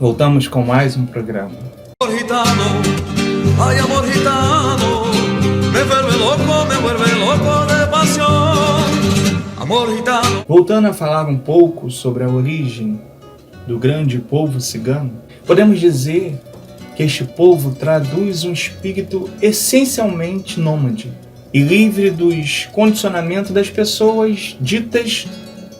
Voltamos com mais um programa. Amor gitano, ay amor gitano, me vuelve loco de pasión. Amor gitano. Voltando a falar um pouco sobre a origem do grande povo cigano, podemos dizer que este povo traduz um espírito essencialmente nômade e livre dos condicionamentos das pessoas ditas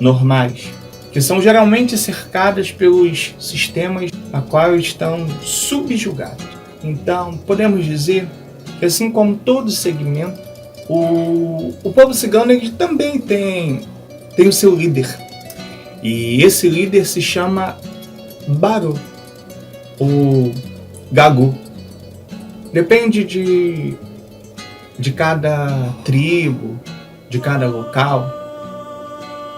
normais, que são geralmente cercadas pelos sistemas a qual estão subjugados. Então, podemos dizer que, assim como todo segmento, o povo cigano ele também tem o seu líder. E esse líder se chama Baro, ou Gago. Depende de cada tribo, de cada local.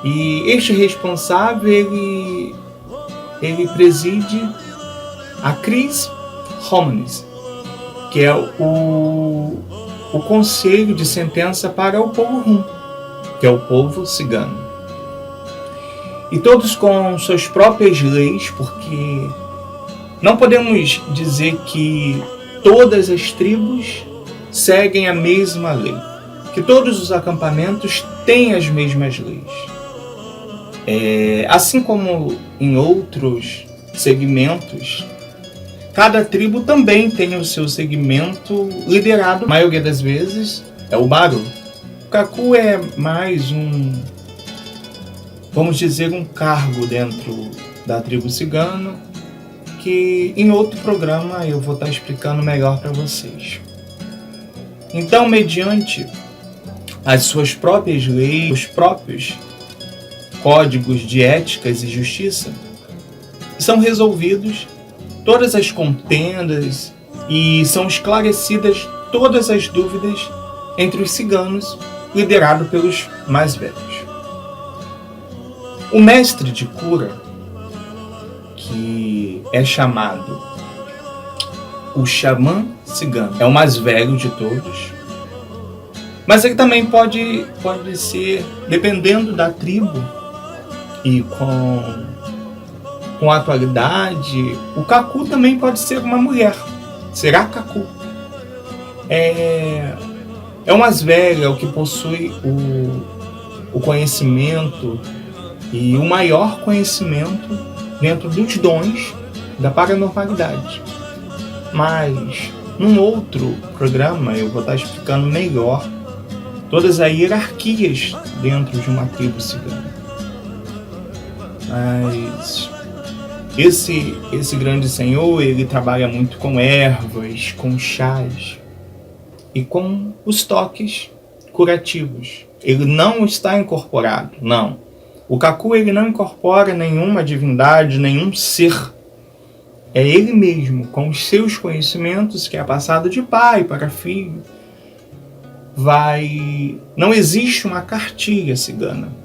E este responsável, ele preside a Cris Hominis, que é o conselho de sentença para o povo Rum, que é o povo cigano. E todos com suas próprias leis, porque não podemos dizer que todas as tribos seguem a mesma lei, que todos os acampamentos têm as mesmas leis. Assim como em outros segmentos, cada tribo também tem o seu segmento liderado, a maioria das vezes, é o Baro. O Kaku é mais vamos dizer, um cargo dentro da tribo cigana, que em outro programa eu vou estar explicando melhor para vocês. Então, mediante as suas próprias leis, os próprios códigos de éticas e justiça, são resolvidos todas as contendas e são esclarecidas todas as dúvidas entre os ciganos, liderado pelos mais velhos. O mestre de cura, que é chamado o xamã cigano, é o mais velho de todos, mas ele também pode ser, dependendo da tribo e com a atualidade, o Kaku também pode ser uma mulher, será Kaku. É o mais velho, é o que possui o conhecimento e o maior conhecimento dentro dos dons da paranormalidade. Mas num outro programa eu vou estar explicando melhor todas as hierarquias dentro de uma tribo cigana. Mas esse grande senhor, ele trabalha muito com ervas, com chás e com os toques curativos. Ele não está incorporado, não. O Kaku, ele não incorpora nenhuma divindade, nenhum ser. É ele mesmo, com os seus conhecimentos, que é passado de pai para filho. Não existe uma cartilha cigana.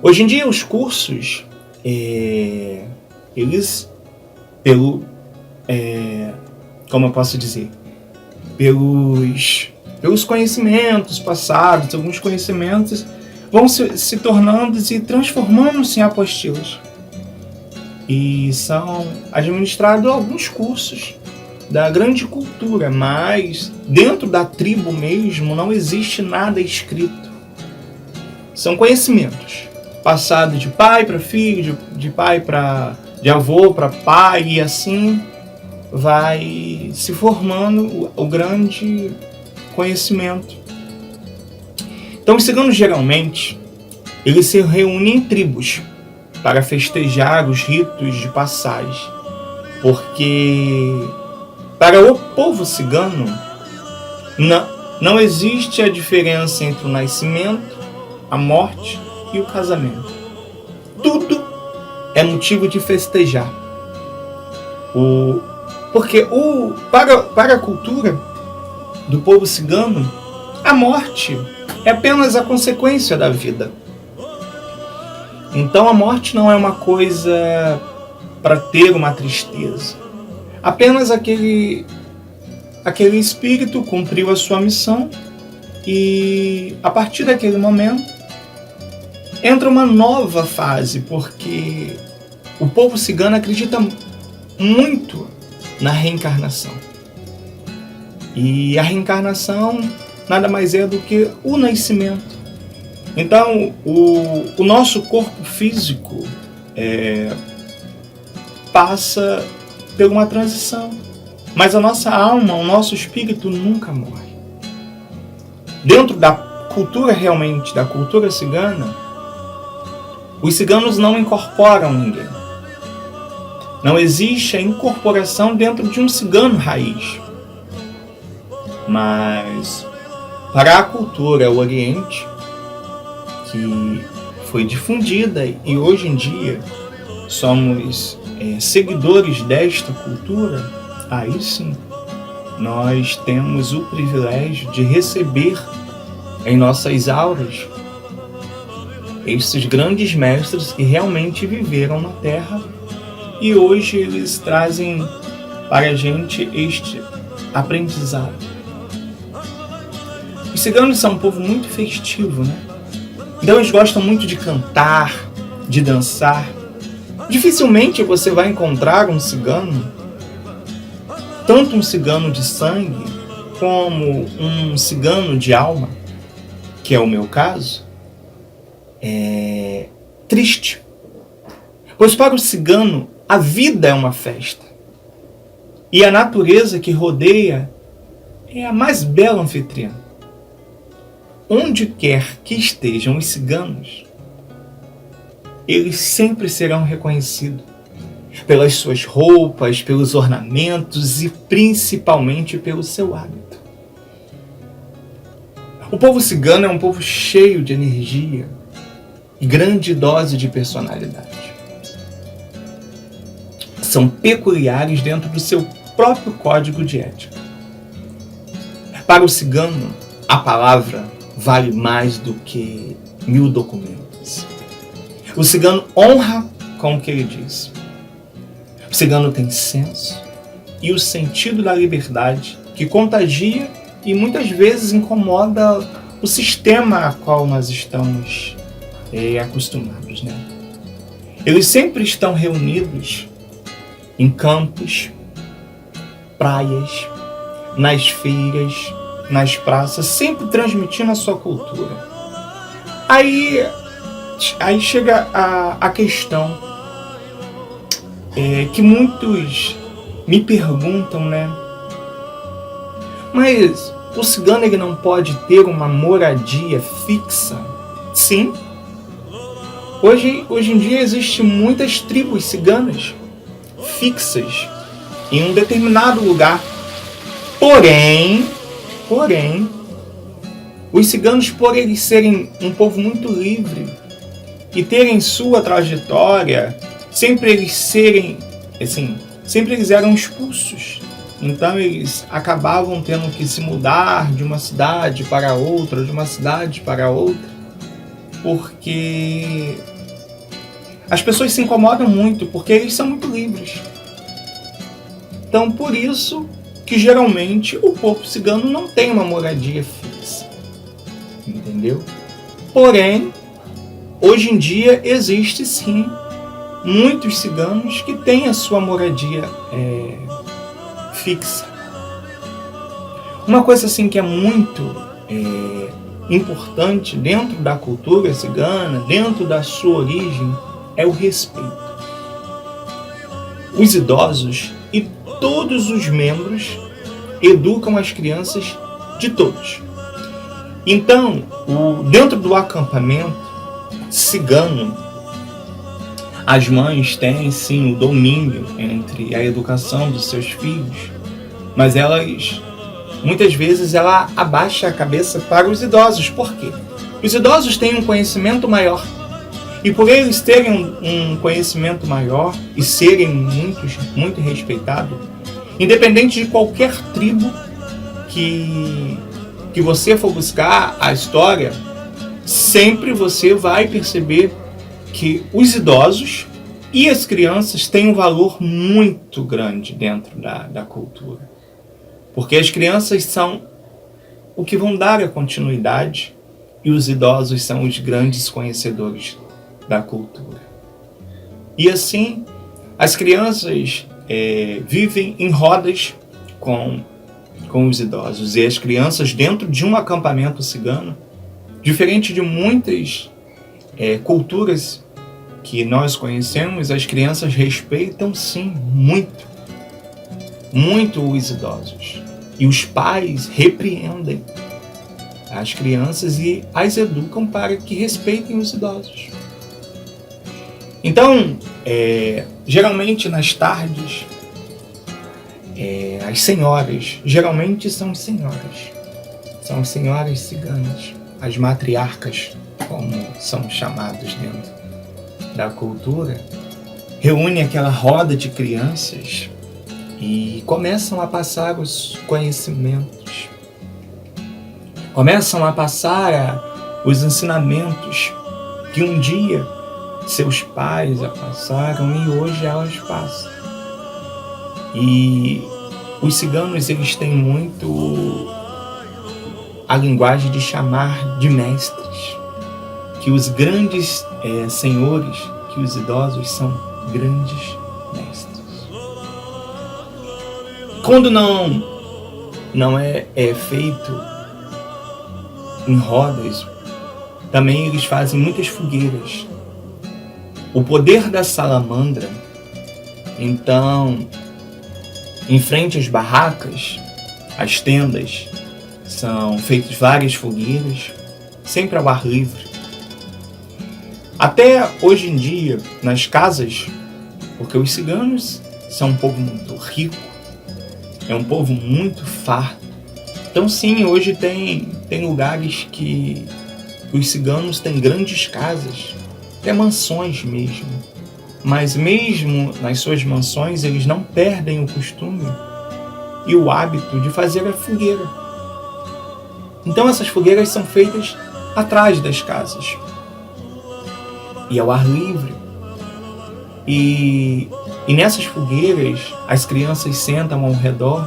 Hoje em dia, os cursos, eles, como eu posso dizer, pelos conhecimentos passados, alguns conhecimentos vão se tornando e transformando-se em apostilas. E são administrados alguns cursos da grande cultura, mas dentro da tribo mesmo não existe nada escrito. São conhecimentos passados de pai para filho, de avô para pai, e assim vai se formando o grande conhecimento. Então, os ciganos geralmente eles se reúnem em tribos para festejar os ritos de passagem, porque para o povo cigano não existe a diferença entre o nascimento, a morte e o casamento. Tudo é motivo de festejar. Porque para a cultura do povo cigano, a morte é apenas a consequência da vida. Então a morte não é uma coisa para ter uma tristeza. Apenas aquele espírito cumpriu a sua missão e a partir daquele momento entra uma nova fase, porque O povo cigano acredita muito na reencarnação. E a reencarnação nada mais é do que o nascimento. Então, o nosso corpo físico passa por uma transição. Mas a nossa alma, o nosso espírito nunca morre. Dentro da cultura realmente, da cultura cigana, os ciganos não incorporam ninguém. Não existe a incorporação dentro de um cigano raiz. Mas para a cultura o Oriente, que foi difundida e hoje em dia somos seguidores desta cultura, aí sim nós temos o privilégio de receber em nossas auras esses grandes mestres que realmente viveram na Terra e hoje eles trazem para a gente este aprendizado. Os ciganos são um povo muito festivo, né? Então eles gostam muito de cantar, de dançar. Dificilmente você vai encontrar um cigano, tanto um cigano de sangue, como um cigano de alma, que é o meu caso, triste. Pois para o cigano, a vida é uma festa. E a natureza que rodeia é a mais bela anfitriã. Onde quer que estejam os ciganos, eles sempre serão reconhecidos pelas suas roupas, pelos ornamentos e principalmente pelo seu hábito. O povo cigano é um povo cheio de energia e grande dose de personalidade. São peculiares dentro do seu próprio código de ética. Para o cigano, a palavra vale mais do que 1000 documentos. O cigano honra com o que ele diz. O cigano tem senso e o sentido da liberdade que contagia e muitas vezes incomoda o sistema a qual nós estamos acostumados, né? Eles sempre estão reunidos em campos, praias, nas feiras, nas praças, sempre transmitindo a sua cultura. Aí chega a questão que muitos me perguntam, né? Mas o cigano ele não pode ter uma moradia fixa? Sim. Hoje em dia existem muitas tribos ciganas fixas em um determinado lugar. Porém, os ciganos, por eles serem um povo muito livre e terem sua trajetória, sempre eles eram expulsos. Então eles acabavam tendo que se mudar de uma cidade para outra, porque as pessoas se incomodam muito, porque eles são muito livres. Então por isso que geralmente o povo cigano não tem uma moradia fixa, entendeu? Porém, hoje em dia existe sim muitos ciganos que têm a sua moradia fixa. Uma coisa assim que é muito importante dentro da cultura cigana, dentro da sua origem, é o respeito. Os idosos e todos os membros educam as crianças de todos. Então, dentro do acampamento cigano, as mães têm sim o domínio entre a educação dos seus filhos, mas muitas vezes ela abaixa a cabeça para os idosos. Por quê? Os idosos têm um conhecimento maior. E por eles terem um conhecimento maior e serem muito respeitados, independente de qualquer tribo que você for buscar a história, sempre você vai perceber que os idosos e as crianças têm um valor muito grande dentro da cultura. Porque as crianças são o que vão dar a continuidade e os idosos são os grandes conhecedores da cultura. E assim, As crianças vivem em rodas com os idosos, e as crianças dentro de um acampamento cigano, diferente de muitas culturas que nós conhecemos, as crianças respeitam sim muito os idosos, e os pais repreendem as crianças e as educam para que respeitem os idosos. Então, geralmente nas tardes, as senhoras, geralmente são as senhoras ciganas, as matriarcas, como são chamadas dentro da cultura, reúnem aquela roda de crianças e começam a passar os conhecimentos, começam a passar os ensinamentos que um dia seus pais já passaram e hoje elas passam. E os ciganos, eles têm muito a linguagem de chamar de mestres, que os grandes senhores, que os idosos são grandes mestres. Quando não é feito em rodas, também eles fazem muitas fogueiras. O poder da salamandra, então, em frente às barracas, as tendas, são feitas várias fogueiras, sempre ao ar livre. Até hoje em dia, nas casas, porque os ciganos são um povo muito rico, é um povo muito farto. Então sim, hoje tem lugares que os ciganos têm grandes casas, até mansões mesmo. Mas mesmo nas suas mansões, eles não perdem o costume e o hábito de fazer a fogueira. Então essas fogueiras são feitas atrás das casas e ao ar livre. E nessas fogueiras, as crianças sentam ao redor,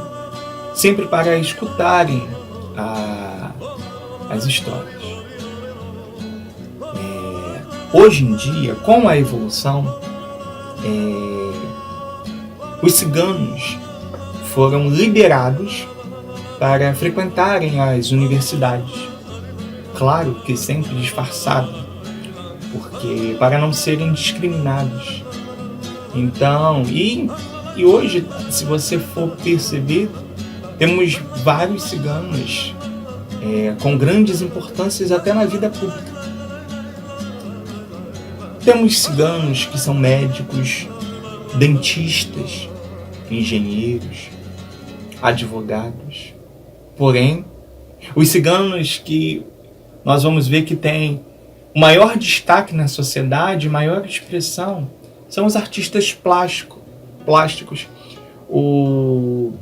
sempre para escutarem as histórias. Hoje em dia, com a evolução, os ciganos foram liberados para frequentarem as universidades. Claro que sempre disfarçado, porque para não serem discriminados. Então, e hoje, se você for perceber, temos vários ciganos com grandes importâncias até na vida pública. Temos ciganos que são médicos, dentistas, engenheiros, advogados. Porém, os ciganos que nós vamos ver que têm o maior destaque na sociedade, maior expressão, são os artistas plásticos,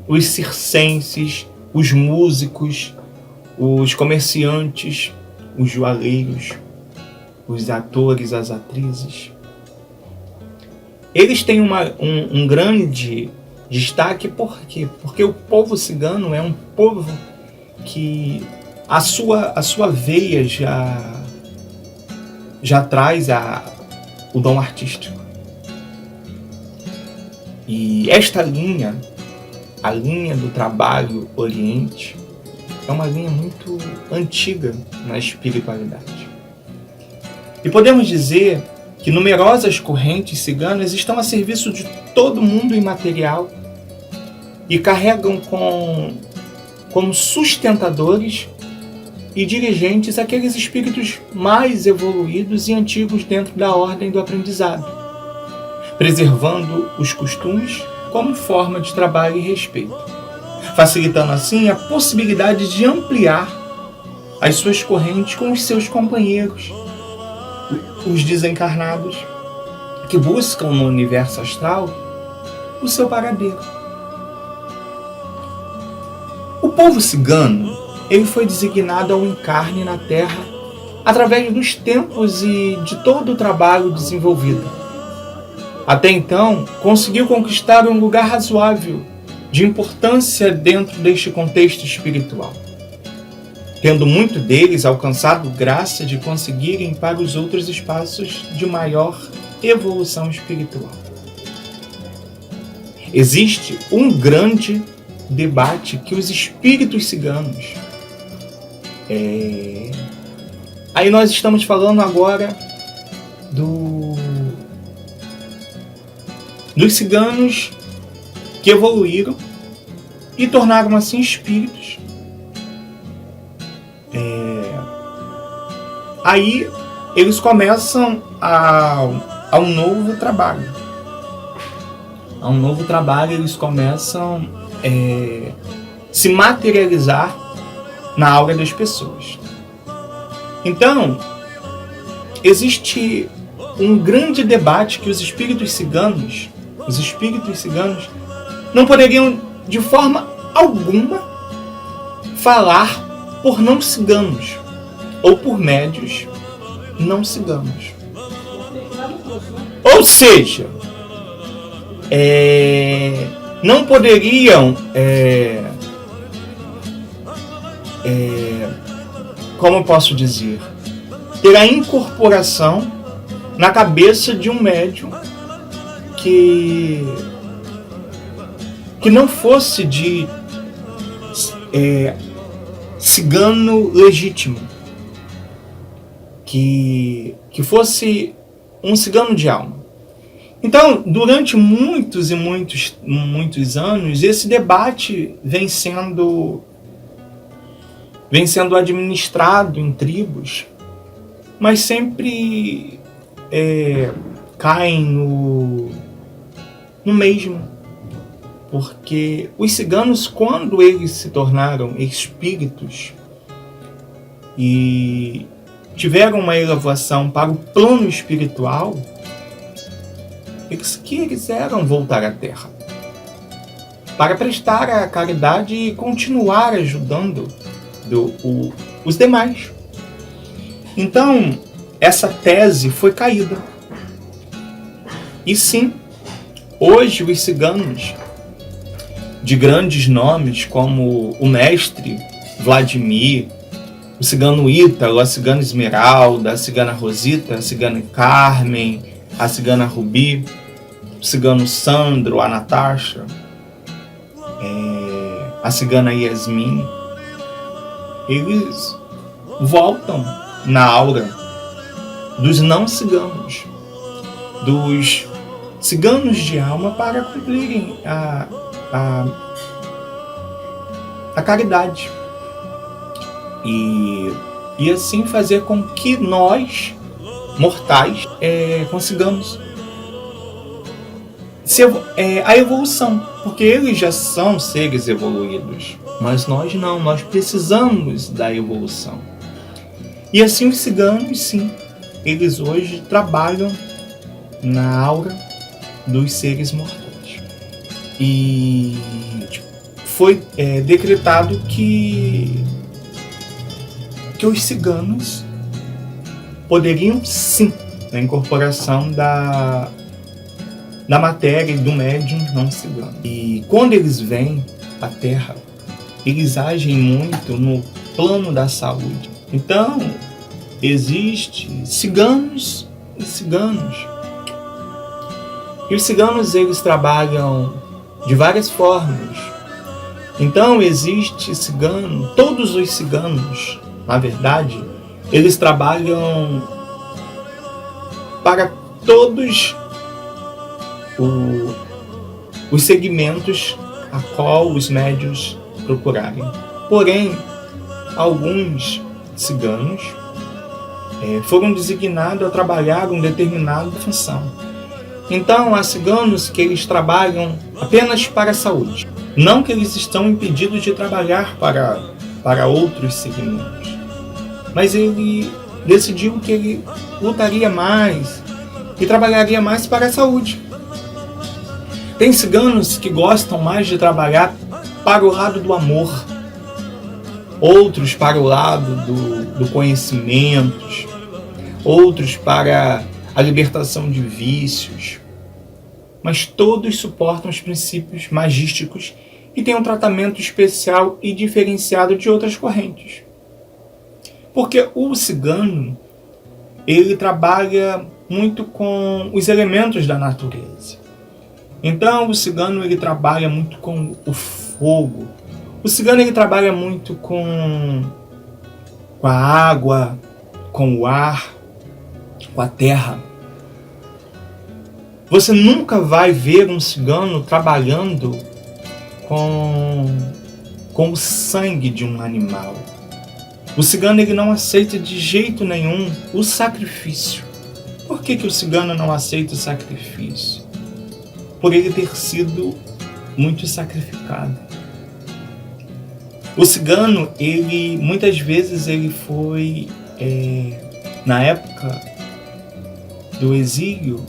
os circenses, os músicos, os comerciantes, os joalheiros, os atores, as atrizes. Eles têm um grande destaque, por quê? Porque o povo cigano é um povo que a sua veia já traz o dom artístico. E esta linha, a linha do trabalho Oriente, é uma linha muito antiga na espiritualidade. E podemos dizer que numerosas correntes ciganas estão a serviço de todo mundo imaterial e carregam como sustentadores e dirigentes aqueles espíritos mais evoluídos e antigos dentro da ordem do aprendizado, preservando os costumes como forma de trabalho e respeito, facilitando assim a possibilidade de ampliar as suas correntes com os seus companheiros, os desencarnados, que buscam no universo astral o seu paradeiro. O povo cigano, ele foi designado ao encarne na Terra através dos tempos e de todo o trabalho desenvolvido. Até então, conseguiu conquistar um lugar razoável de importância dentro deste contexto espiritual, tendo muito deles alcançado graça de conseguirem para os outros espaços de maior evolução espiritual. existe um grande debate que os espíritos ciganos... Aí nós estamos falando agora dos ciganos que evoluíram e tornaram assim espíritos. Aí eles começam a um novo trabalho. A um novo trabalho, eles começam a se materializar na aura das pessoas. Então, existe um grande debate que os espíritos ciganos não poderiam de forma alguma falar por não ciganos ou por médios não ciganos. Ou seja, não poderiam, como eu posso dizer, ter a incorporação na cabeça de um médium que não fosse de cigano legítimo, que fosse um cigano de alma. Então, durante muitos e muitos anos, esse debate vem sendo administrado em tribos, mas sempre caem no mesmo. Porque os ciganos, quando eles se tornaram espíritos e tiveram uma elevação para o plano espiritual, eles quiseram voltar à Terra para prestar a caridade e continuar ajudando os demais. Então, essa tese foi caída. E sim, hoje os ciganos de grandes nomes como o mestre Vladimir, o cigano Ítalo, a cigana Esmeralda, a cigana Rosita, a cigana Carmen, a cigana Rubi, o cigano Sandro, a Natasha, a cigana Yasmin, eles voltam na aura dos não ciganos, dos ciganos de alma, para cumprirem a caridade e assim fazer com que nós, mortais, consigamos a evolução, porque eles já são seres evoluídos, mas nós não, nós precisamos da evolução. E assim os ciganos, sim, eles hoje trabalham na aura dos seres mortais. E foi decretado que os ciganos poderiam, sim, na incorporação da matéria e do médium não cigano. E quando eles vêm à Terra, eles agem muito no plano da saúde. Então, existe ciganos e ciganos. E os ciganos, eles trabalham de várias formas. Então, existe cigano, todos os ciganos, na verdade, eles trabalham para todos os segmentos a qual os médios procurarem. Porém, alguns ciganos foram designados a trabalhar uma determinada função. Então, há ciganos que eles trabalham apenas para a saúde. Não que eles estão impedidos de trabalhar para outros segmentos. Mas ele decidiu que ele lutaria mais e trabalharia mais para a saúde. Tem ciganos que gostam mais de trabalhar para o lado do amor, outros para o lado do conhecimento, outros para a libertação de vícios. Mas todos suportam os princípios magísticos e têm um tratamento especial e diferenciado de outras correntes. Porque o cigano, ele trabalha muito com os elementos da natureza. Então o cigano ele trabalha muito com o fogo. O cigano ele trabalha muito com a água, com o ar, com a terra. Você nunca vai ver um cigano trabalhando com o sangue de um animal. O cigano ele não aceita de jeito nenhum o sacrifício. Por que o cigano não aceita o sacrifício? Por ele ter sido muito sacrificado. O cigano, ele muitas vezes ele foi, na época do exílio,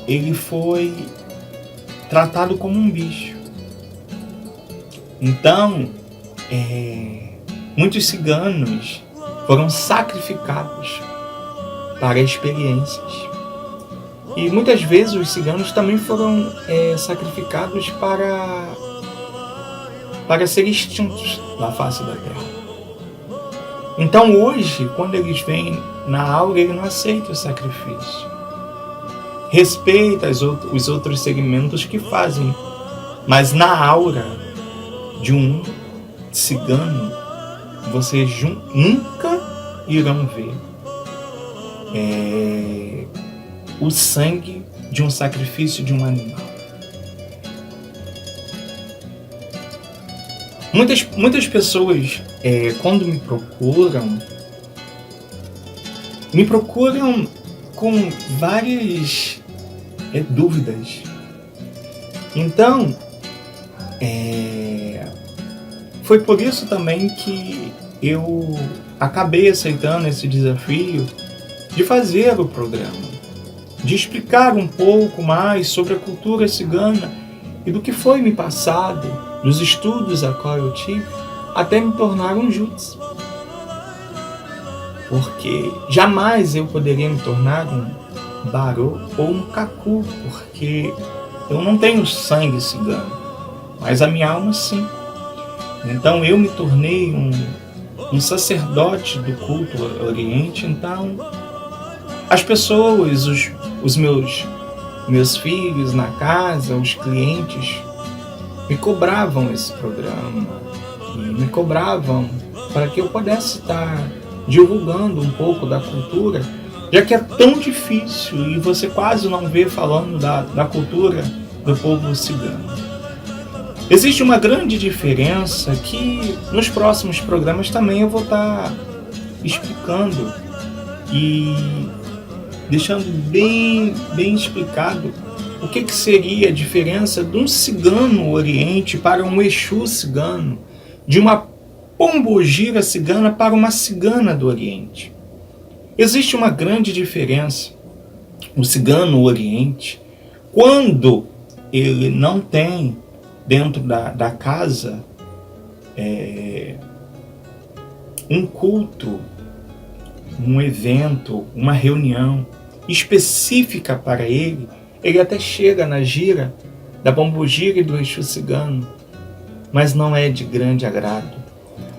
ele foi tratado como um bicho. Então, muitos ciganos foram sacrificados para experiências. E muitas vezes os ciganos também foram sacrificados para serem extintos da face da terra. Então hoje, quando eles vêm na aura, ele não aceita o sacrifício. Respeita os outros segmentos que fazem, mas na aura de um cigano, vocês nunca irão ver o sangue de um sacrifício de um animal. Muitas pessoas, quando me procuram com várias dúvidas. Então, foi por isso também que eu acabei aceitando esse desafio de fazer o programa, de explicar um pouco mais sobre a cultura cigana e do que foi me passado nos estudos a qual eu tive, até me tornar um jutsu. Porque jamais eu poderia me tornar um barô ou um kaku, porque eu não tenho sangue cigano, mas a minha alma sim. Então eu me tornei um sacerdote do culto oriente. Então as pessoas, os meus filhos na casa, os clientes, me cobravam esse programa, e me cobravam para que eu pudesse estar divulgando um pouco da cultura, já que é tão difícil e você quase não vê falando da cultura do povo cigano. Existe uma grande diferença que nos próximos programas também eu vou estar explicando e deixando bem explicado o que seria a diferença de um cigano oriente para um Exu cigano, de uma pombogira cigana para uma cigana do oriente. Existe uma grande diferença. O cigano oriente, quando ele não tem dentro da casa um culto, um evento, uma reunião específica para ele, ele até chega na gira da pombogira e do Exu cigano, mas não é de grande agrado,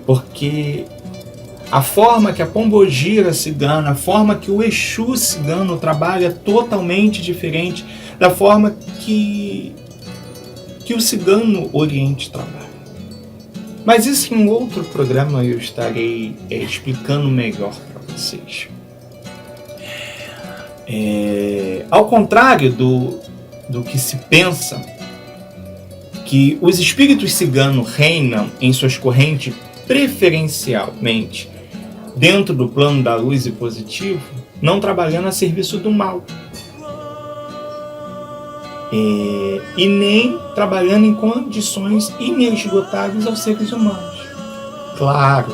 porque a forma que a pombogira cigana, a forma que o Exu cigano trabalha é totalmente diferente da forma que o cigano oriente trabalha. Mas isso em outro programa eu estarei explicando melhor para vocês. Ao contrário do que se pensa, que os espíritos ciganos reinam em suas correntes preferencialmente dentro do plano da luz e positivo, não trabalhando a serviço do mal. E nem trabalhando em condições inesgotáveis aos seres humanos. Claro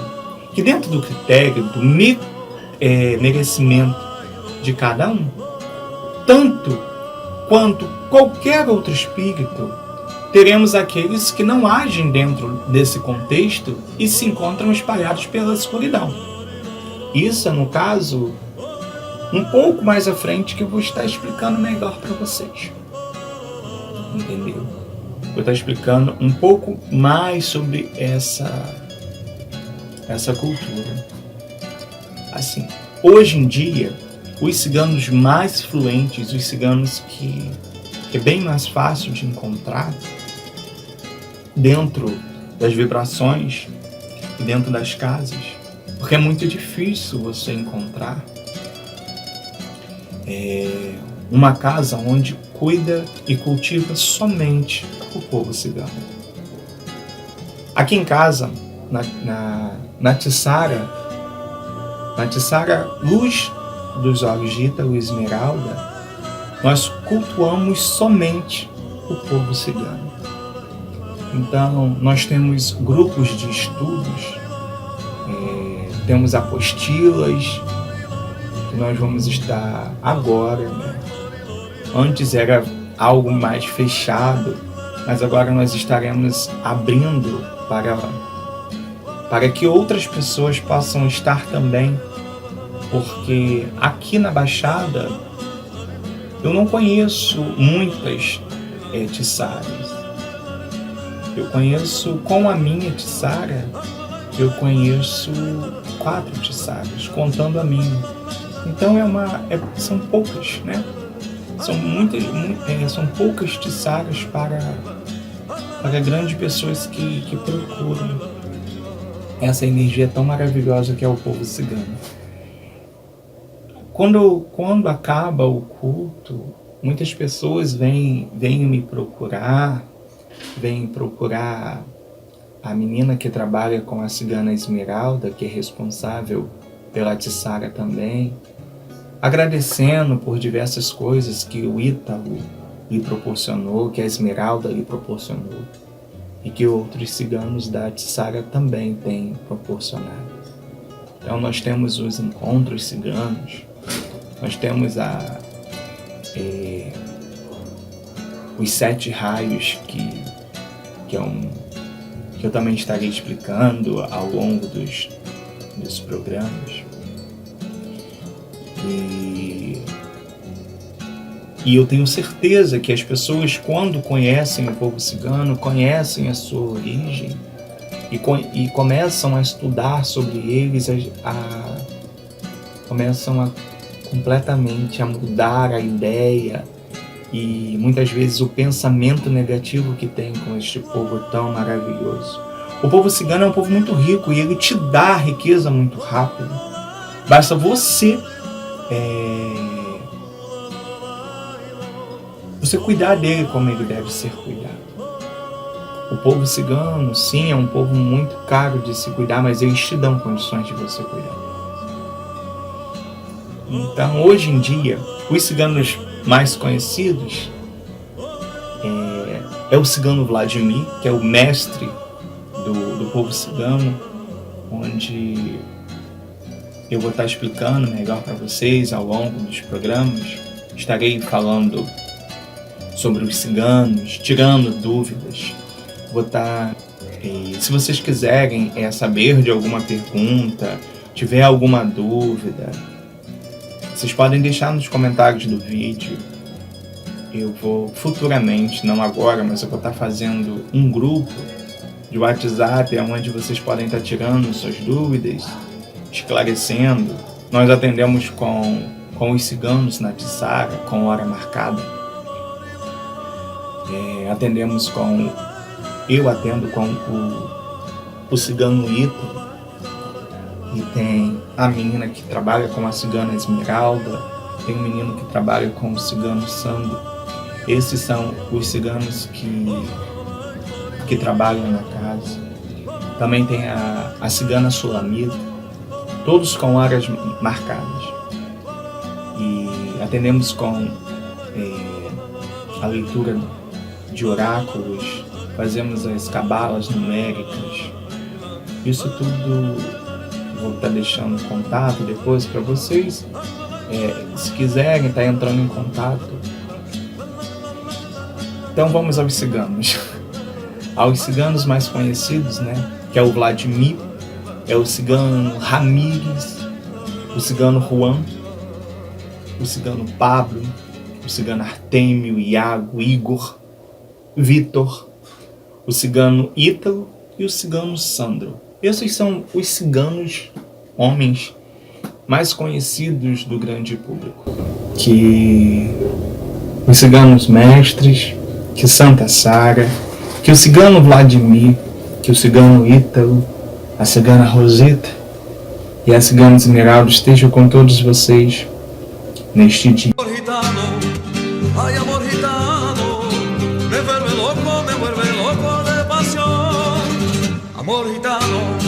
que dentro do critério do merecimento de cada um, tanto quanto qualquer outro espírito, teremos aqueles que não agem dentro desse contexto e se encontram espalhados pela escuridão. Isso é, no caso, um pouco mais à frente que eu vou estar explicando melhor para vocês. Entendeu? Vou estar explicando um pouco mais sobre essa cultura. Assim, hoje em dia, os ciganos mais fluentes, os ciganos que é bem mais fácil de encontrar dentro das vibrações e dentro das casas, porque é muito difícil você encontrar uma casa onde cuida e cultiva somente o povo cigano. Aqui em casa, na Tiçara Luz dos Olhos de Ítalo Esmeralda, nós cultuamos somente o povo cigano. Então, nós temos grupos de estudos, temos apostilas, que nós vamos estar agora, né? Antes era algo mais fechado, mas agora nós estaremos abrindo para que outras pessoas possam estar também, porque aqui na Baixada eu não conheço muitas tiçaras. Eu conheço, com a minha tiçara, eu conheço 4 tiçaras, contando a minha. Então são poucas, né? São poucas tiçaras para grandes pessoas que procuram essa energia tão maravilhosa que é o povo cigano. Quando acaba o culto, muitas pessoas vêm me procurar, vêm procurar a menina que trabalha com a cigana Esmeralda, que é responsável pela tiçara também, agradecendo por diversas coisas que o Ítalo lhe proporcionou, que a Esmeralda lhe proporcionou, e que outros ciganos da tiçara também têm proporcionado. Então nós temos os encontros ciganos, nós temos os 7 raios que eu também estarei explicando ao longo dos programas. E eu tenho certeza que as pessoas, quando conhecem o povo cigano, conhecem a sua origem e começam a estudar sobre eles, começam a completamente a mudar a ideia e muitas vezes o pensamento negativo que tem com este povo tão maravilhoso. O povo cigano é um povo muito rico e ele te dá a riqueza muito rápido. Basta você cuidar dele como ele deve ser cuidado. O povo cigano, sim, é um povo muito caro de se cuidar, mas eles te dão condições de você cuidar. Então, hoje em dia, os ciganos mais conhecidos é o cigano Vladimir, que é o mestre do povo cigano, onde eu vou estar explicando melhor para vocês ao longo dos programas. Estarei falando sobre os ciganos, tirando dúvidas. Vou estar, se vocês quiserem saber de alguma pergunta, tiver alguma dúvida, vocês podem deixar nos comentários do vídeo. Eu vou futuramente, não agora, mas eu vou estar fazendo um grupo de WhatsApp onde vocês podem estar tirando suas dúvidas, esclarecendo. Nós atendemos com os ciganos na tiçara, com hora marcada. Eu atendo com o cigano Ítalo, e tem a menina que trabalha com a cigana Esmeralda, tem um menino que trabalha com o cigano Sandro. Esses são os ciganos que trabalham na casa. Também tem a cigana Sulamita, todos com horas marcadas. E atendemos com a leitura de oráculos, fazemos as cabalas numéricas. Isso tudo vou estar deixando contato depois para vocês. Se quiserem estar entrando em contato. Então vamos aos ciganos. Aos ciganos mais conhecidos, né? Que é o Vladimir, é o cigano Ramírez, o cigano Juan, o cigano Pablo, o cigano Artêmio, Iago, Igor, Vitor, o cigano Ítalo e o cigano Sandro. Esses são os ciganos, homens, mais conhecidos do grande público, que os ciganos mestres, que Santa Sara, que o cigano Vladimir, que o cigano Ítalo, a cigana Rosita e a cigana Esmeralda estejam com todos vocês neste dia. Ay, amor gitano, me vuelve loco de pasión. Amor gitano.